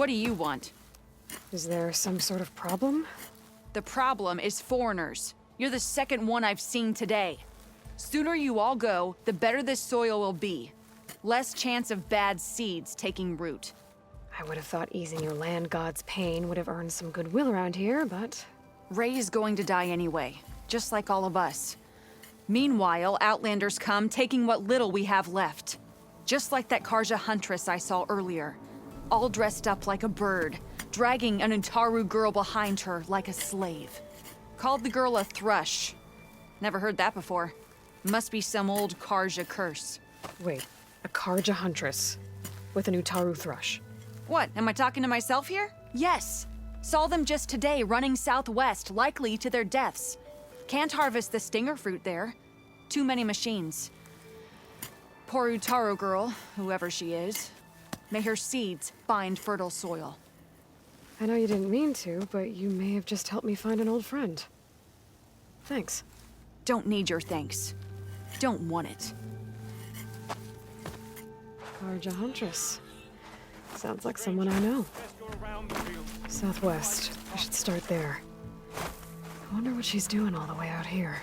What do you want? Is there some sort of problem? The problem is foreigners. You're the second one I've seen today. Sooner you all go, the better this soil will be. Less chance of bad seeds taking root. I would have thought easing your land god's pain would have earned some goodwill around here, but... Ray is going to die anyway, just like all of us. Meanwhile, Outlanders come, taking what little we have left. Just like that Karja huntress I saw earlier. All dressed up like a bird, dragging an Utaru girl behind her like a slave. Called the girl a thrush. Never heard that before. Must be some old Karja curse. Wait, a Karja huntress with an Utaru thrush. What, am I talking to myself here? Yes. Saw them just today running southwest, likely to their deaths. Can't harvest the stinger fruit there. Too many machines. Poor Utaru girl, whoever she is. May her seeds find fertile soil. I know you didn't mean to, but you may have just helped me find an old friend. Thanks. Don't need your thanks. Don't want it. Karja huntress. Sounds like someone I know. Southwest. I should start there. I wonder what she's doing all the way out here.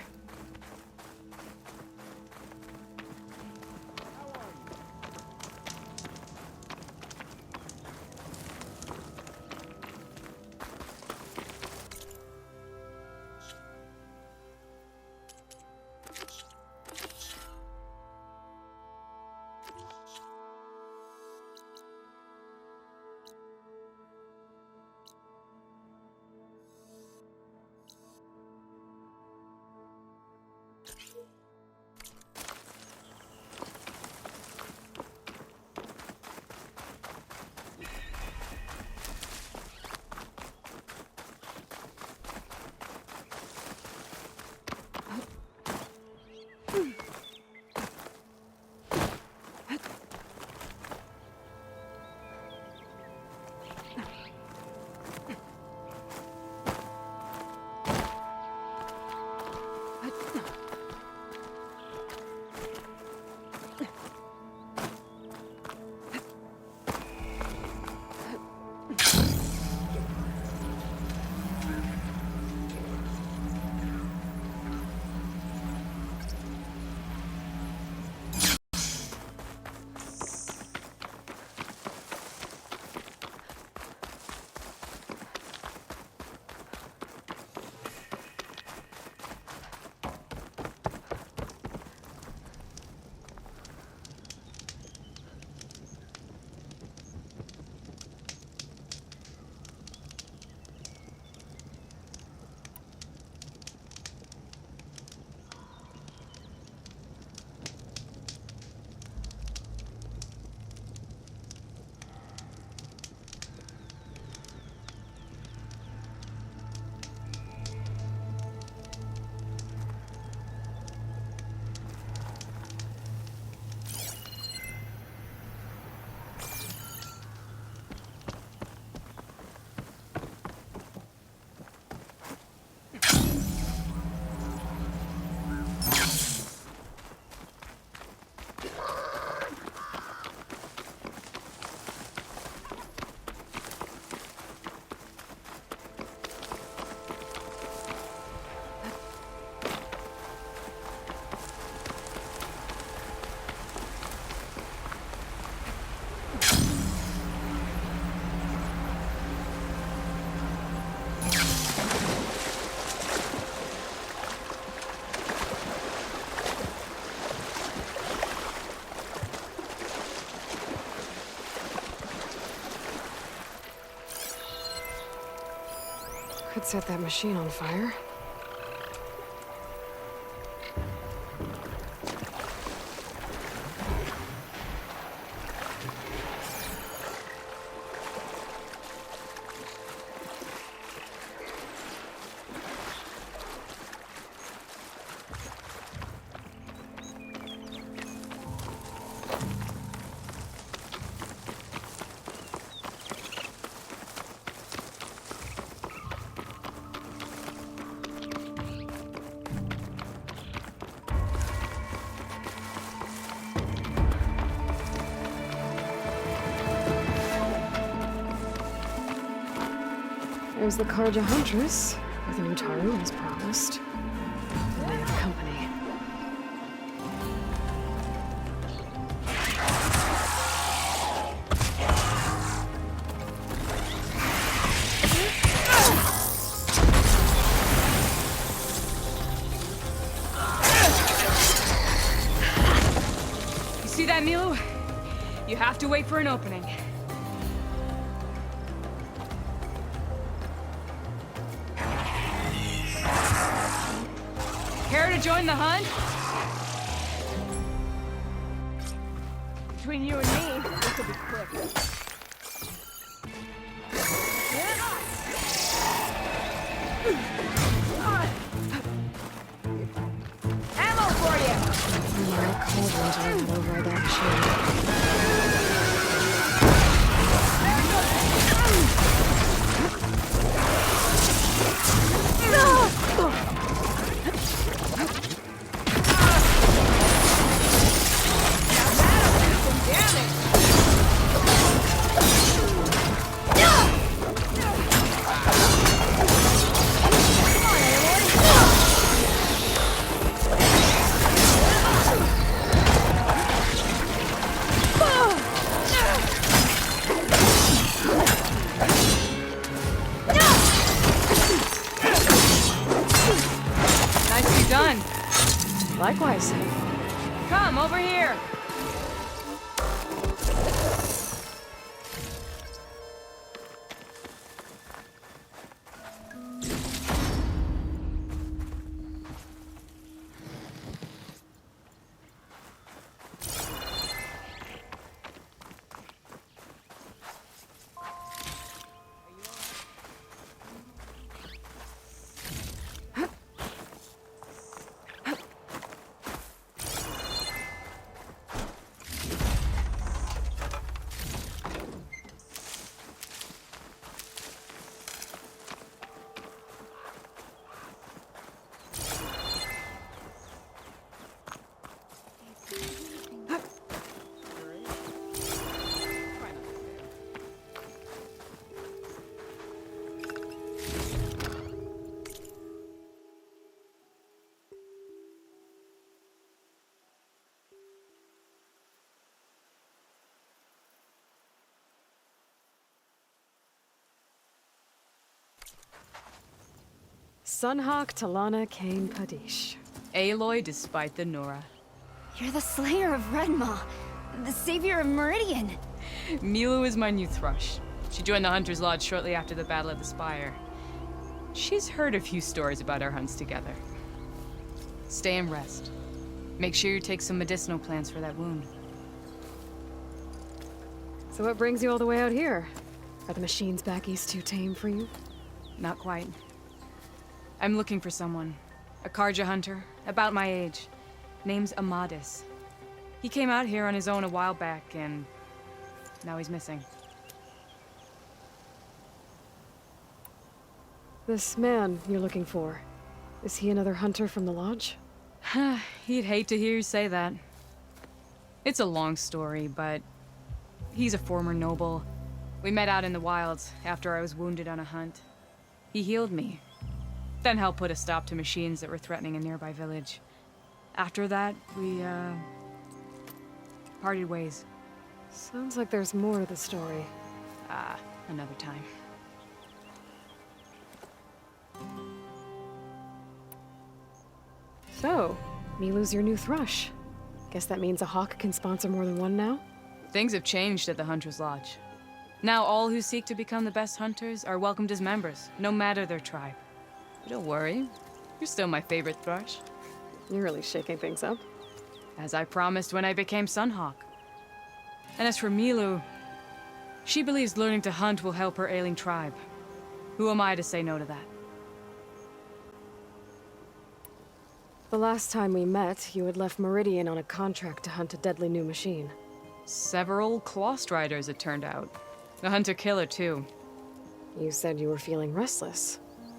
Could set that machine on fire. goes the Karja Huntress, with an Utaru as promised. They have company. You see that, Milu? You have to wait for an opening. Care to join the hunt? Between you and me, this will be quick. Ammo for you! My cauldron to run over that machine. Nicely done. Likewise. Come over here. Sunhawk Talana Kane Kadish. Aloy despite the Nora. You're the slayer of Redmaw, the savior of Meridian. Milu is my new thrush. She joined the Hunter's Lodge shortly after the Battle of the Spire. She's heard a few stories about our hunts together. Stay and rest. Make sure you take some medicinal plants for that wound. So what brings you all the way out here? Are the machines back east too tame for you? Not quite. I'm looking for someone. A Karja hunter, about my age. Name's Amadis. He came out here on his own a while back, and now he's missing. This man you're looking for, is he another hunter from the lodge? He'd hate to hear you say that. It's a long story, but he's a former noble. We met out in the wilds after I was wounded on a hunt. He healed me, then helped put a stop to machines that were threatening a nearby village. After that, we, parted ways. Sounds like there's more to the story. Another time. So, Milu's your new thrush. Guess that means a hawk can sponsor more than one now? Things have changed at the Hunter's Lodge. Now all who seek to become the best hunters are welcomed as members, no matter their tribe. But don't worry, you're still my favorite thrush. You're really shaking things up. As I promised when I became Sunhawk. And as for Milu, she believes learning to hunt will help her ailing tribe. Who am I to say no to that? The last time we met, you had left Meridian on a contract to hunt a deadly new machine. Several Clawstriders, it turned out. A hunter-killer, too. You said you were feeling restless.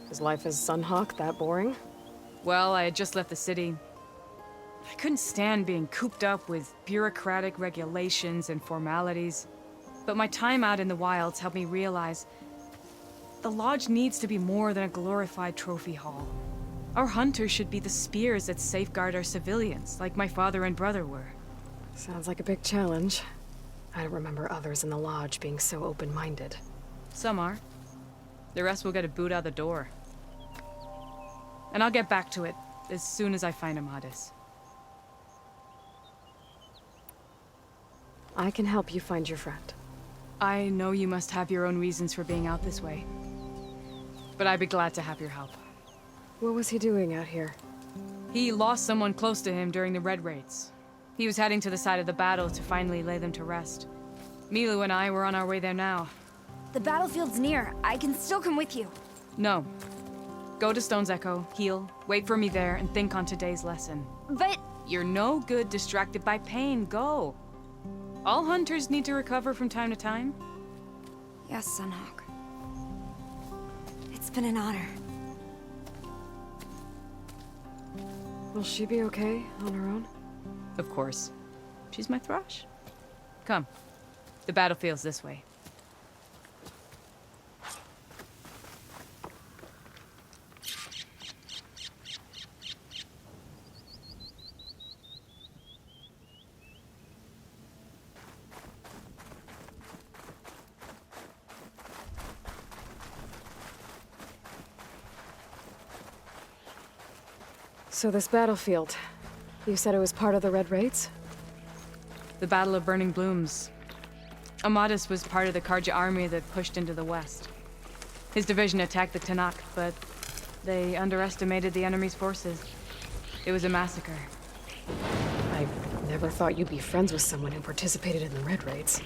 Is life as Sunhawk that boring? Well, I had just left the city. I couldn't stand being cooped up with bureaucratic regulations and formalities. But my time out in the wilds helped me realize The Lodge needs to be more than a glorified trophy hall. Our hunters should be the spears that safeguard our civilians, like my father and brother were. Sounds like a big challenge. I don't remember others in the Lodge being so open-minded. Some are. The rest will get a boot out the door. And I'll get back to it as soon as I find Amadis. I can help you find your friend. I know you must have your own reasons for being out this way. But I'd be glad to have your help. What was he doing out here? He lost someone close to him during the Red Raids. He was heading to the side of the battle to finally lay them to rest. Milu and I were on our way there now. The battlefield's near. I can still come with you. No. Go to Stone's Echo, heal, wait for me there, and think on today's lesson. But... You're no good distracted by pain. Go. All hunters need to recover from time to time. Yes, Sunhawk. It's been an honor. Will she be okay on her own? Of course. She's my thrush. Come. The battlefield's this way. So this battlefield, you said it was part of the Red Raids? The Battle of Burning Blooms. Amadis was part of the Karja army that pushed into the west. His division attacked the Tanakh, but they underestimated the enemy's forces. It was a massacre. I never thought you'd be friends with someone who participated in the Red Raids.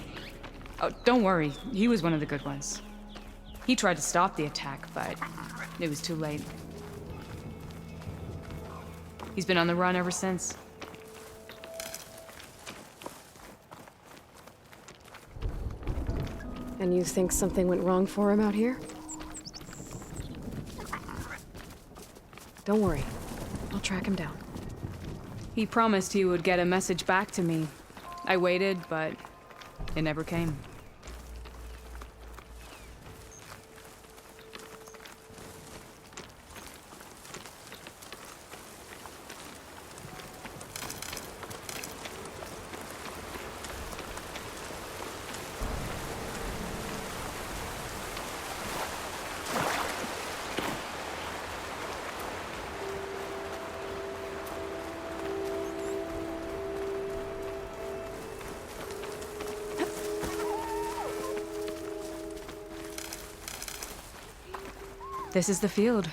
Oh, don't worry. He was one of the good ones. He tried to stop the attack, but it was too late. He's been on the run ever since. And you think something went wrong for him out here? Don't worry. I'll track him down. He promised he would get a message back to me. I waited, but it never came. This is the field,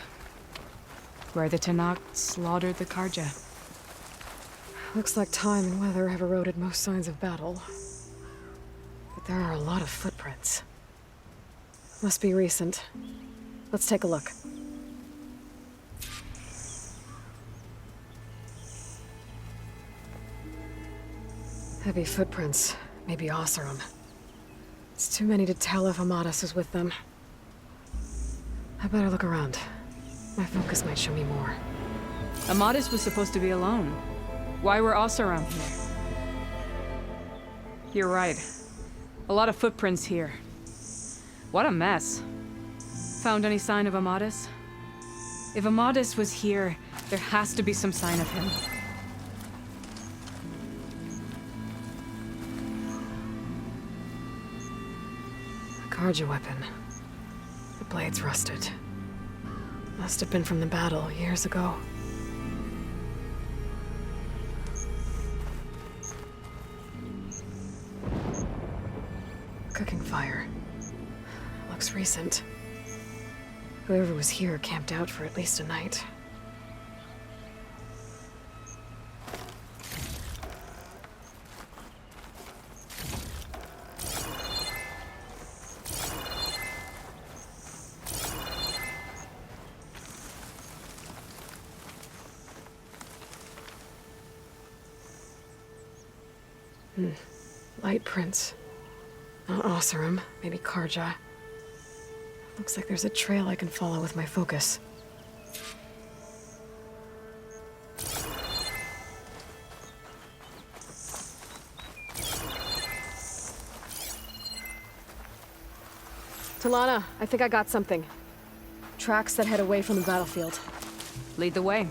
where the Tanakh slaughtered the Karja. Looks like time and weather have eroded most signs of battle. But there are a lot of footprints. Must be recent. Let's take a look. Heavy footprints. Maybe Oseram. It's too many to tell if Amadis is with them. I better look around. My focus might show me more. Amadis was supposed to be alone. Why were Oseram here? You're right. A lot of footprints here. What a mess. Found any sign of Amadis? If Amadis was here, there has to be some sign of him. A Karja weapon. The blade's rusted. Must have been from the battle years ago. Cooking fire. Looks recent. Whoever was here camped out for at least a night. Light prints. Not Oseram, maybe Karja. Looks like there's a trail I can follow with my focus. Talana, I think I got something. Tracks that head away from the battlefield. Lead the way.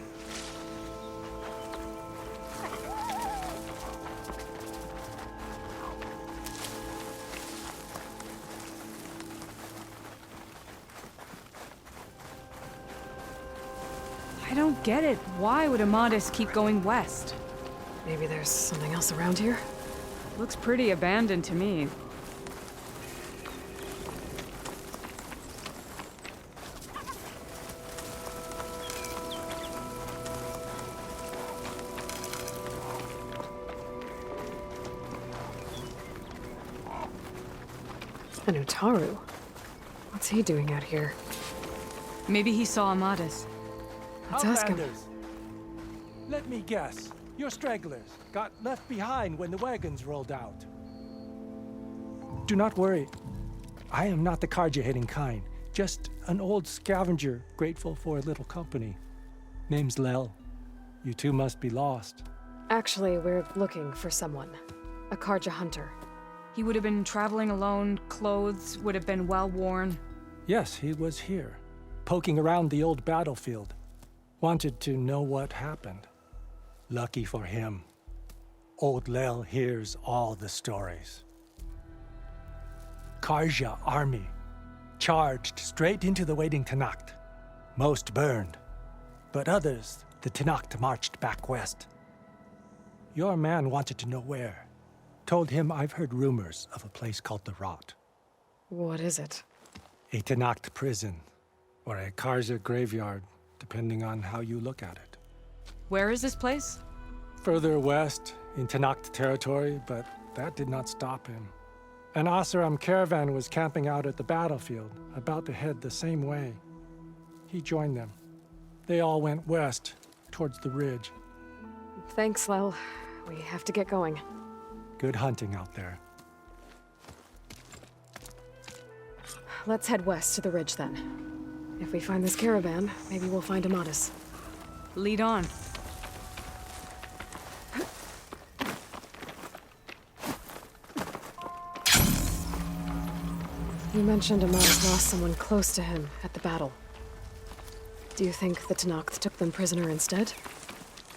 I don't get it. Why would Amadis keep going west? Maybe there's something else around here? Looks pretty abandoned to me. An Utaru? What's he doing out here? Maybe he saw Amadis. Let's ask him. Outlanders. Let me guess. You're stragglers. Got left behind when the wagons rolled out. Do not worry. I am not the Karja-hating kind. Just an old scavenger grateful for a little company. Name's Lel. You two must be lost. Actually, we're looking for someone. A Karja hunter. He would have been traveling alone, clothes would have been well worn. Yes, he was here. Poking around the old battlefield. Wanted to know what happened. Lucky for him. Old Lel hears all the stories. Karja army charged straight into the waiting Tenakth. Most burned, but others, the Tenakth marched back west. Your man wanted to know where. Told him I've heard rumors of a place called the Rot. What is it? A Tenakth prison, or a Karja graveyard, depending on how you look at it. Where is this place? Further west, in Tenakth territory, but that did not stop him. An Oseram caravan was camping out at the battlefield, about to head the same way. He joined them. They all went west, towards the ridge. Thanks, Lel. We have to get going. Good hunting out there. Let's head west to the ridge then. If we find this caravan, maybe we'll find Amadis. Lead on. You mentioned Amadis lost someone close to him at the battle. Do you think the Tenakth took them prisoner instead?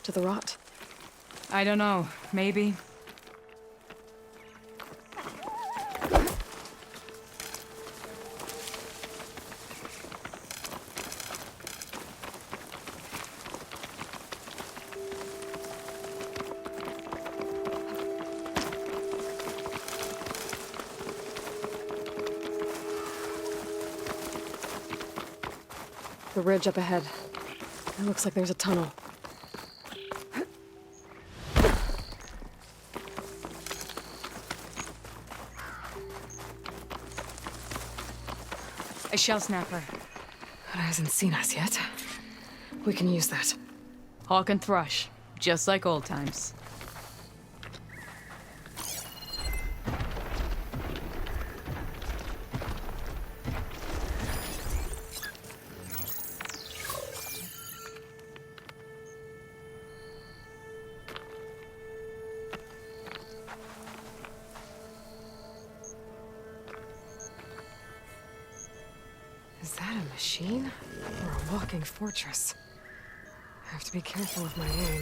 To the Rot? I don't know. Maybe. The ridge up ahead. It looks like there's a tunnel. A shell snapper. It hasn't seen us yet. We can use that. Hawk and thrush. Just like old times. Is that a machine? Or a walking fortress? I have to be careful with my aim.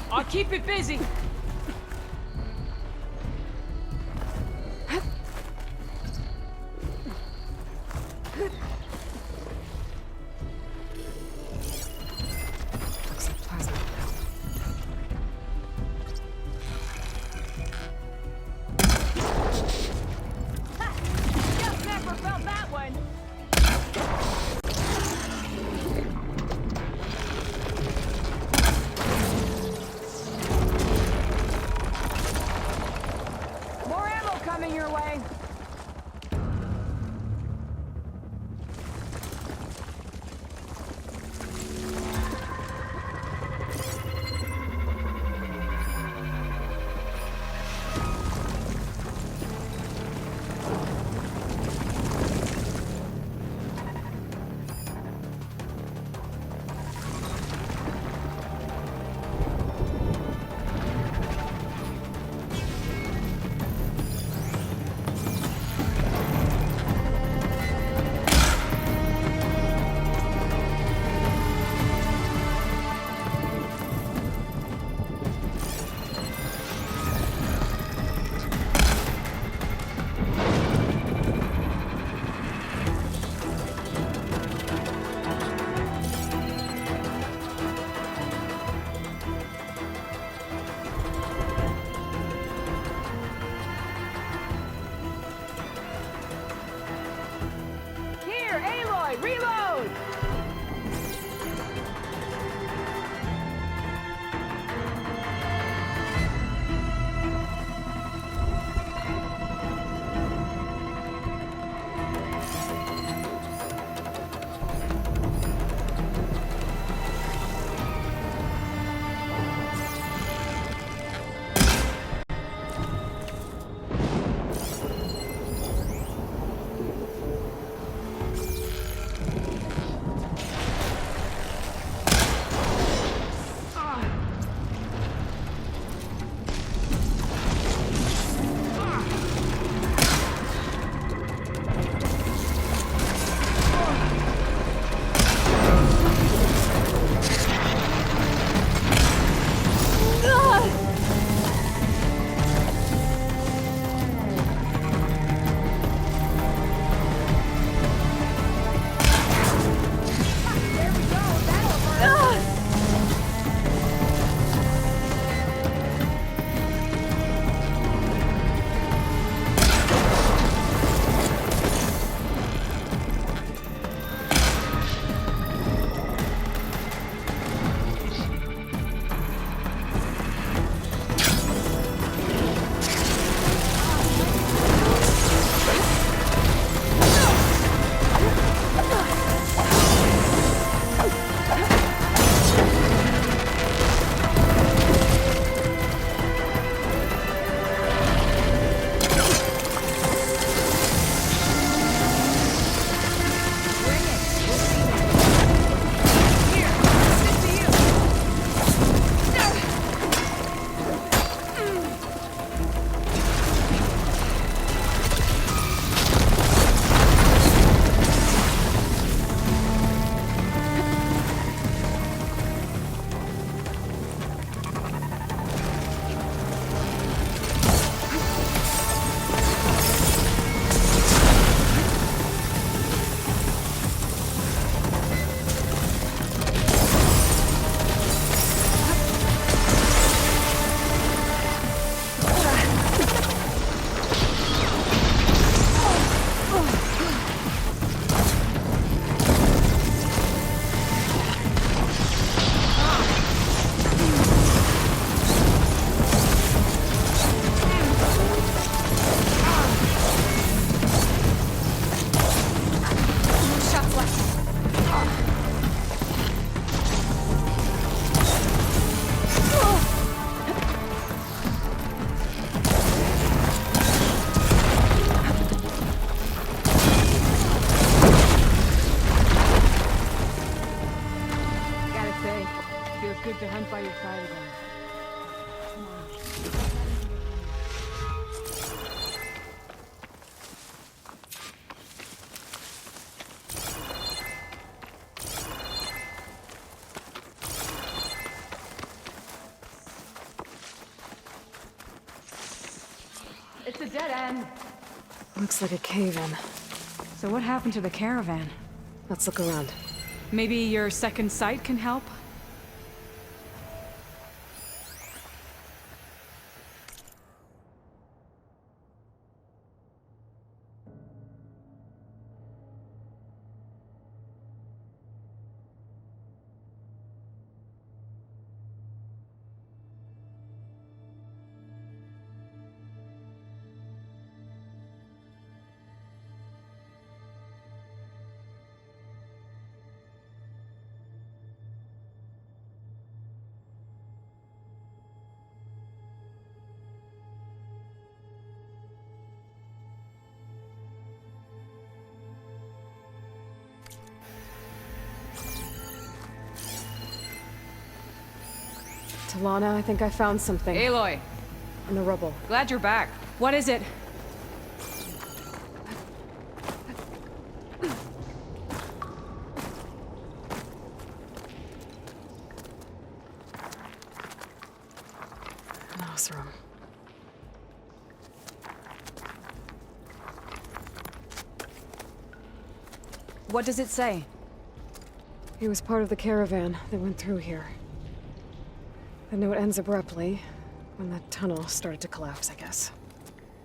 I'll keep it busy. Looks like plasma now. Just never felt that one. Feels good to hunt by your side again. It's a dead end. Looks like a cave-in. So what happened to the caravan? Let's look around. Maybe your second sight can help? Talana, I think I found something. Aloy, In the rubble. glad you're back. What is it? An Oseram. What does it say? He was part of the caravan that went through here. The note ends abruptly, when the tunnel started to collapse, I guess.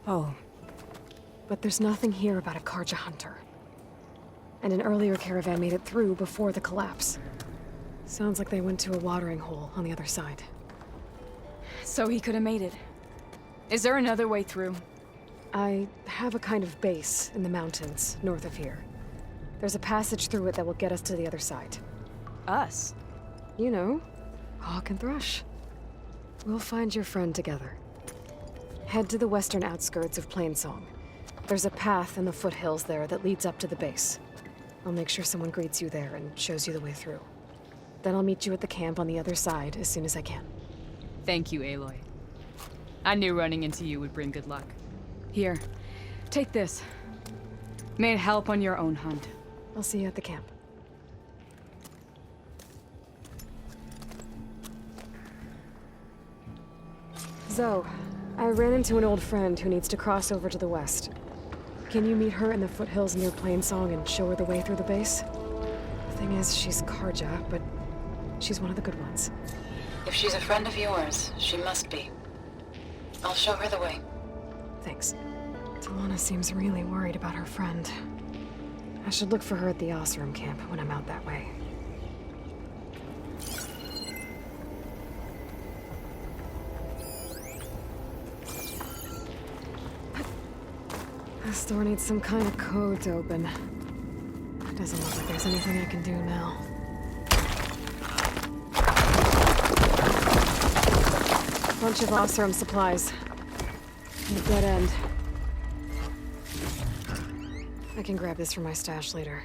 Oh, But there's nothing here about a Karja hunter. And an earlier caravan made it through before the collapse. Sounds like they went to a watering hole on the other side. so he could have made it. Is there another way through? I have a kind of base in the mountains north of here. There's a passage through it that will get us to the other side. Us? You know, Hawk and Thrush. We'll find your friend together. Head to the western outskirts of Plainsong. There's a path in the foothills there that leads up to the base. I'll make sure someone greets you there and shows you the way through. Then I'll meet you at the camp on the other side as soon as I can. Thank you, Aloy. I knew running into you would bring good luck. Here, take this. May it help on your own hunt. I'll see you at the camp. Zoe, I ran into an old friend who needs to cross over to the west. Can you meet her in the foothills near Plainsong and show her the way through the base? The thing is, she's Karja, but she's one of the good ones. If she's a friend of yours, she must be. I'll show her the way. Thanks. Talana seems really worried about her friend. I should look for her at the Oseram camp when I'm out that way. This door needs some kind of code to open. It doesn't look like there's anything I can do now. Bunch of Oseram supplies. And a dead end. I can grab this from my stash later.